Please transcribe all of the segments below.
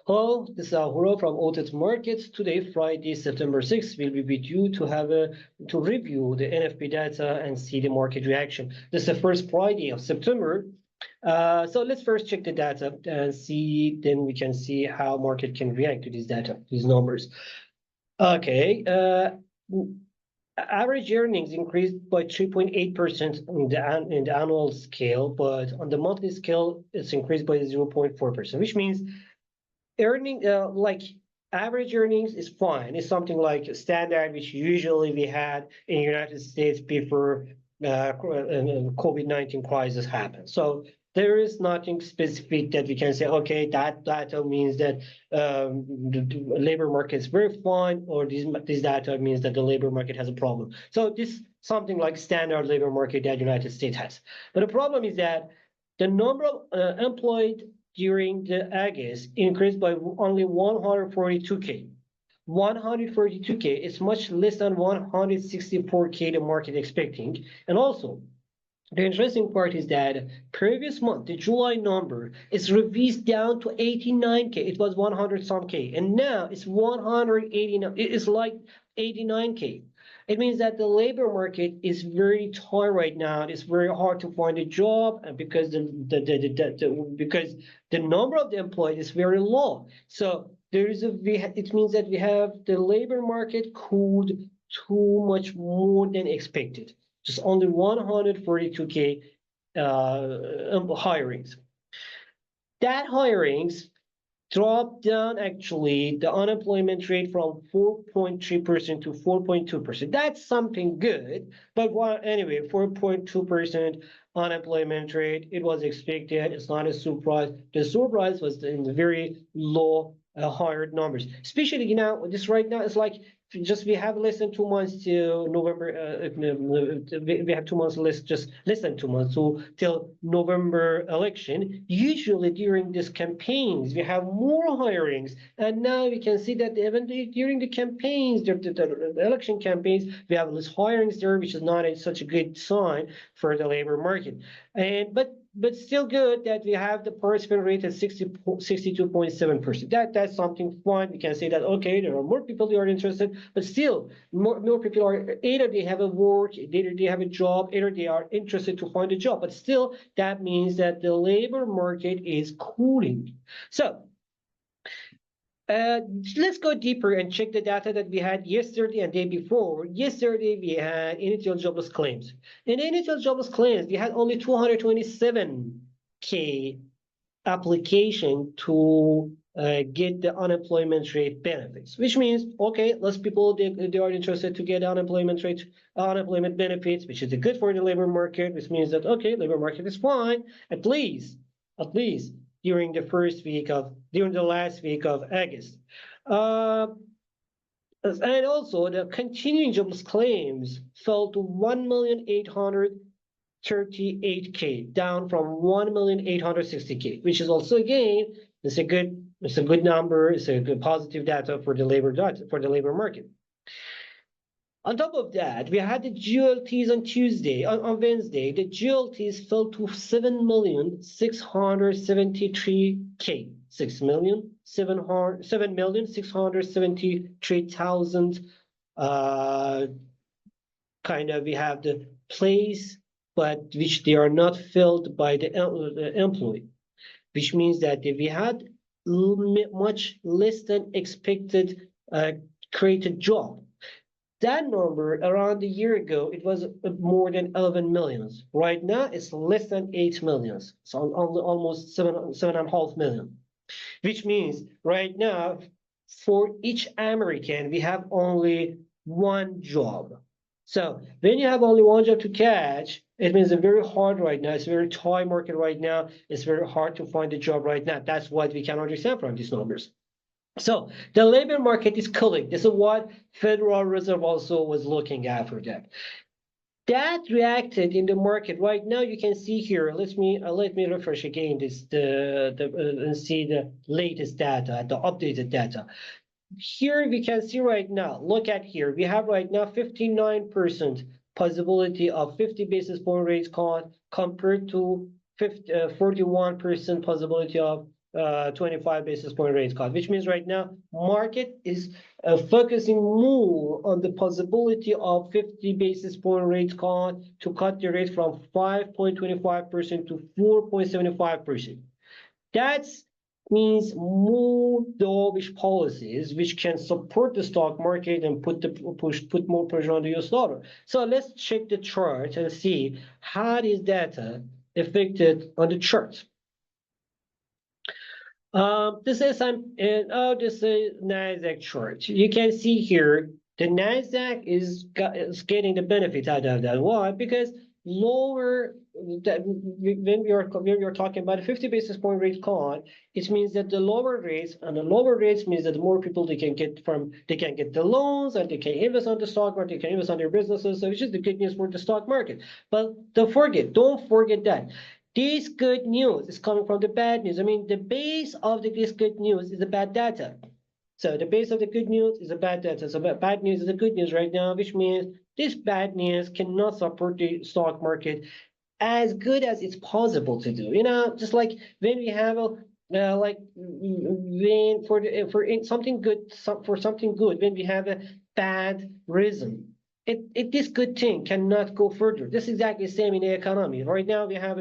Hello, this is Ahuro from Audit Markets. Today, Friday, September 6th, we'll be with you to review the NFP data and see the market reaction. This is the first Friday of September. So let's first check the data and see, then we can see how market can react to this data, these numbers. Okay, average earnings increased by 3.8% in the annual scale, but on the monthly scale, it's increased by 0.4%, which means earning like average earnings is fine. It's something like a standard which usually we had in the United States before COVID-19 crisis happened. So there is nothing specific that we can say, okay, that data means that the labor market is very fine, or this data means that the labor market has a problem. So this something like standard labor market that United States has. But the problem is that the number of employed during the August increased by only 142K. 142K is much less than 164K the market expecting. And also, the interesting part is that previous month, the July number is revised down to 89K. It was 100 some K, and now it's 189. It's like 89K. It means that the labor market is very tight right now. It's very hard to find a job, and because because the number of the employed is very low. So there is it means that we have the labor market cooled too much more than expected. Just only 142K hirings. That hirings dropped down actually the unemployment rate from 4.3% to 4.2%. That's something good, but anyway, 4.2% unemployment rate, it was expected. It's not a surprise. The surprise was in the very low hired numbers, especially this right now is like just we have less than 2 months to November. We have 2 months less than 2 months till November election. Usually during these campaigns we have more hirings, and now we can see that even during the campaigns, the election campaigns, we have less hirings there, which is not such a good sign for the labor market. And but still good that we have the participant rate at 62.7%. That's something fun. We can say that, okay, there are more people who are interested, but still more people are either they have a work, either they have a job, either they are interested to find a job. But still, that means that the labor market is cooling. So let's go deeper and check the data that we had yesterday and day before. Yesterday, we had initial jobless claims. In initial jobless claims, we had only 227K application to get the unemployment rate benefits, which means, okay, less people, they are interested to get unemployment benefits, which is good for the labor market, which means that, okay, labor market is fine, at least during the last week of August. And also the continuing jobless claims fell to 1,838K, down from 1,860K, which is also, again, it's a good number. It's a good positive data for the labor market. On top of that, we had the GLTs on Tuesday. On Wednesday, the GLTs fell to 7,673K. 7,673,000. We have the place, but which they are not filled by the employee, which means that we had much less than expected created job. That number around a year ago, it was more than 11 millions. Right now, it's less than 8 millions. So almost 7.5 million, which means right now, for each American, we have only one job. So when you have only one job to catch, it means it's very hard right now. It's a very tight market right now. It's very hard to find a job right now. That's what we can understand from these numbers. So the labor market is cooling. This is what Federal Reserve also was looking after that. That reacted in the market. Right now, you can see here. Let me refresh again this and see the latest data, the updated data. Here we can see right now. Look at here. We have right now 59% possibility of 50 basis point raise cut compared to 41% possibility of 25 basis point rate cut, which means right now market is focusing more on the possibility of 50 basis point rate cut to cut the rate from 5.25% to 4.75%. That means more dovish policies which can support the stock market and put more pressure on the US dollar. So let's check the chart and see how this data affected on the chart. This is this is Nasdaq chart. You can see here the Nasdaq is getting the benefit out of that. Why? Because lower that when you're talking about a 50 basis point rate cut, it means that the lower rates and the lower rates means that the more people they can get the loans and they can invest on the stock market, they can invest on their businesses, so which is the good news for the stock market. But don't forget that this good news is coming from the bad news. I mean, the base of this good news is the bad data. So the base of the good news is the bad data. So bad news is the good news right now, which means this bad news cannot support the stock market as good as it's possible to do. You know, just like when we have a when for something good for something good, when we have a bad reason, this good thing cannot go further. This is exactly the same in the economy. Right now we have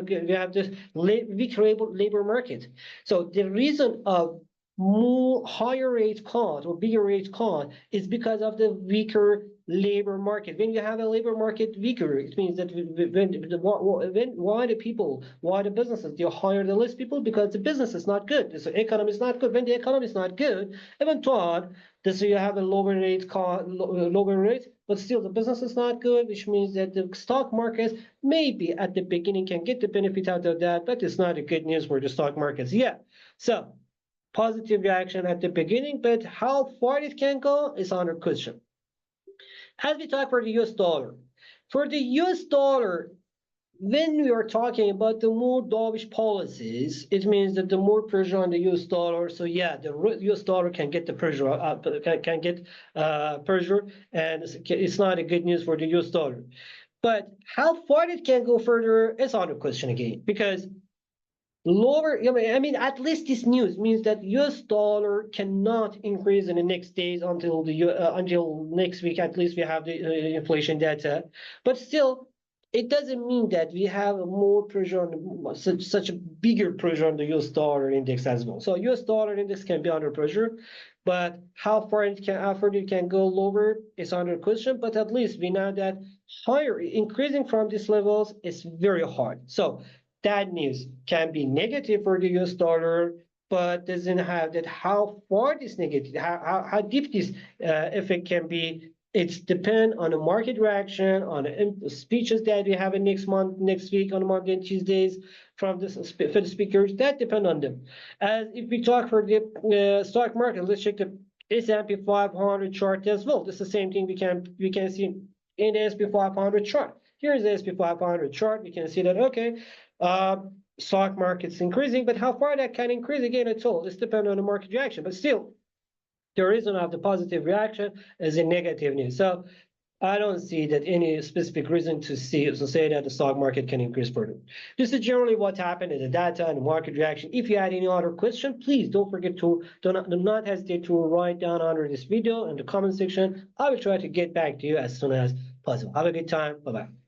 this weak labor market. So the reason of more higher rate cut or bigger rate cut is because of the weaker labor market. When you have a labor market weaker, it means that why the businesses, they hire the less people because the business is not good. The economy is not good. When the economy is not good, even thought so you have a lower rate, but still the business is not good, which means that the stock markets maybe at the beginning can get the benefit out of that, but it's not a good news for the stock markets yet. So positive reaction at the beginning, but how far it can go is under question. As we talk for the US dollar, when we are talking about the more dovish policies, it means that the more pressure on the US dollar. So yeah, the US dollar can get the pressure, pressure, and it's not a good news for the US dollar. But how far it can go further is another question again, because lower, I mean, at least this news means that US dollar cannot increase in the next days until until next week. At least we have the inflation data, but still it doesn't mean that we have more pressure on such a bigger pressure on the US dollar index as well. So US dollar index can be under pressure, but how far it can go lower is under question. But at least we know that higher increasing from these levels is very hard. So that news can be negative for the US dollar, but doesn't have that how far this negative, how deep this effect can be. It's depend on the market reaction, on the speeches that we have in next week on Monday and Tuesdays from the Fed speakers. That depend on them. As if we talk for the stock market, let's check the S&P 500 chart as well. This is the same thing we can see in the S&P 500 chart. Here is the S&P 500 chart. We can see that okay, stock market's increasing, but how far that can increase again at all? This depends on the market reaction, but still the reason of the positive reaction is a negative news. So I don't see that any specific reason to say that the stock market can increase further. This is generally what happened in the data and the market reaction. If you had any other question, please don't forget to do not hesitate to write down under this video in the comment section. I will try to get back to you as soon as possible. Have a good time. Bye-bye.